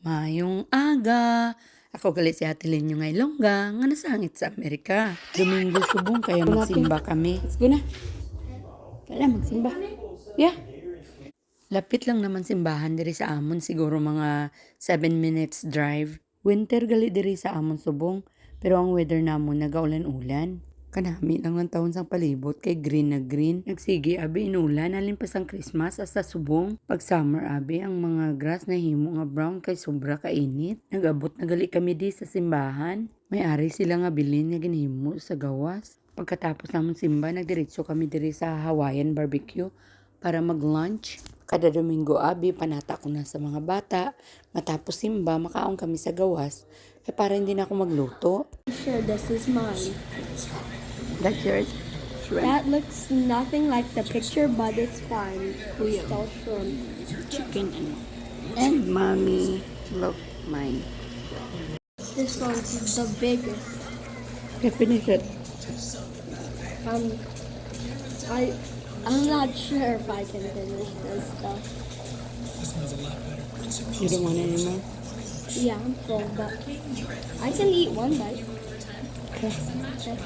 Mayong aga. Ako gali si Ate Lin yung Longga nga nasangit sa Amerika. Domingo subong kaya magsimba kami. Let's go na. Kaya magsimba. Yeah. Lapit lang naman simbahan diri sa amon, siguro mga 7 minutes drive. Winter gali diri sa amon subong, pero ang weather namon nagaulan-ulan. Kanami lang ng taon sang palibot kay green na green. Nagsigi abi inulan alin pa sang Christmas hasta subong. Pag summer abi ang mga grass na himo nga brown kay sobra kainit. Nagabot na gali kami di sa simbahan. May ari sila nga bilin nga ginhimo sa gawas. Pagkatapos namon simba, nagdiretso kami diri sa Hawaiian barbecue para mag-lunch. Kada Domingo abi, panata ko na sa mga bata. Matapos simba, makaon kami sa gawas. Kaya para hindi na ako magluto. Sure, this is mine. That's yours. Shrimp. That looks nothing like the picture, but it's fine. We still shrimp. Chicken and mommy. Look, mine. This one's the biggest. Okay, finish it. Um, I'm not sure if I can finish this stuff. You don't want it anymore? Yeah, I'm full, but I can eat one bite. Okay.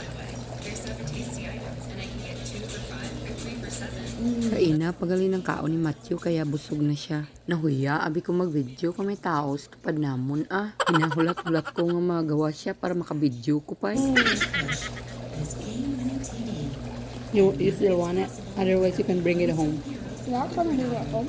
Kaina, pagaling ng kaon ni Matthew kaya busog na siya. Nahuya, abi ko mag-video kung may tao sa tupad namon Hinahulat-hulat ko nga magawa siya para makabidyo ko pa. You still want it? Otherwise you can bring it home. It's not gonna be at home.